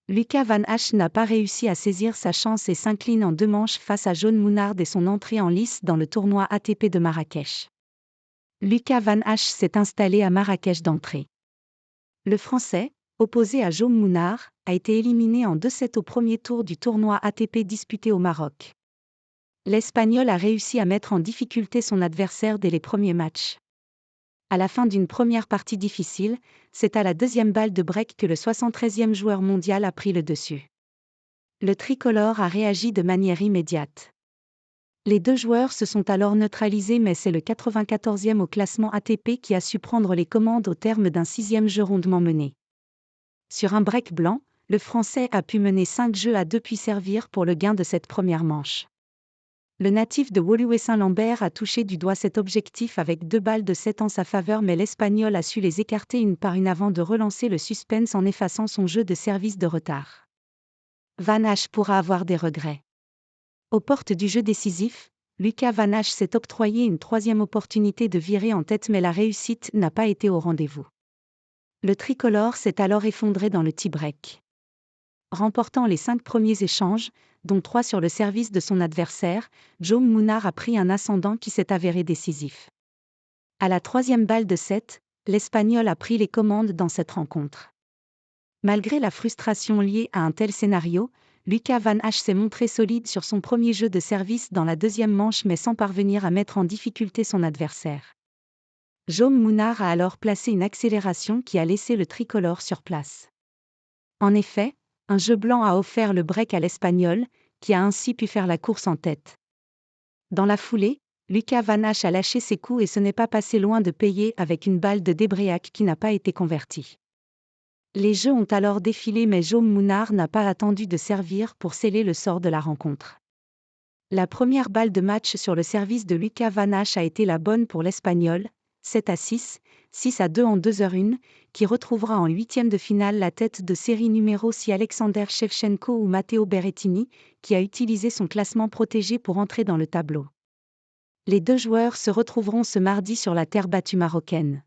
Lucas Van Hache n'a pas réussi à saisir sa chance et s'incline en 2 manches face à John Mounard dès son entrée en lice dans le tournoi ATP de Marrakech. Lucas Van Hache s'est installé à Marrakech d'entrée. Le Français, opposé à John Mounard, a été éliminé en 2-7 au premier tour du tournoi ATP disputé au Maroc. L'Espagnol a réussi à mettre en difficulté son adversaire dès les premiers matchs. À la fin d'une première partie difficile, c'est à la deuxième balle de break que le 73e joueur mondial a pris le dessus. Le tricolore a réagi de manière immédiate. Les 2 joueurs se sont alors neutralisés, mais c'est le 94e au classement ATP qui a su prendre les commandes au terme d'un 6e jeu rondement mené. Sur un break blanc, le Français a pu mener 5 jeux à 2 puis servir pour le gain de cette première manche. Le natif de Woluwe-Saint-Lambert a touché du doigt cet objectif avec 2 balles de 7 en sa faveur, mais l'Espagnol a su les écarter une par une avant de relancer le suspense en effaçant son jeu de service de retard. Van Hache pourra avoir des regrets. Aux portes du jeu décisif, Lucas Van Hache s'est octroyé une 3e opportunité de virer en tête, mais la réussite n'a pas été au rendez-vous. Le tricolore s'est alors effondré dans le tie-break. Remportant les 5 premiers échanges, dont 3 sur le service de son adversaire, John Mounard a pris un ascendant qui s'est avéré décisif. À la 3e balle de 7, l'Espagnol a pris les commandes dans cette rencontre. Malgré la frustration liée à un tel scénario, Lucas Van Hache s'est montré solide sur son premier jeu de service dans la 2e manche, mais sans parvenir à mettre en difficulté son adversaire. John Mounard a alors placé une accélération qui a laissé le tricolore sur place. En effet, un jeu blanc a offert le break à l'Espagnol, qui a ainsi pu faire la course en tête. Dans la foulée, Lucas Van Hache a lâché ses coups et ce n'est pas passé loin de payer avec une balle de débrayac qui n'a pas été convertie. Les jeux ont alors défilé, mais John Mounard n'a pas attendu de servir pour sceller le sort de la rencontre. La première balle de match sur le service de Lucas Van Hache a été la bonne pour l'Espagnol, 7-6, 6-2 en 2h01, qui retrouvera en 8e de finale la tête de série numéro 6 Alexander Shevchenko ou Matteo Berrettini, qui a utilisé son classement protégé pour entrer dans le tableau. Les 2 joueurs se retrouveront ce mardi sur la terre battue marocaine.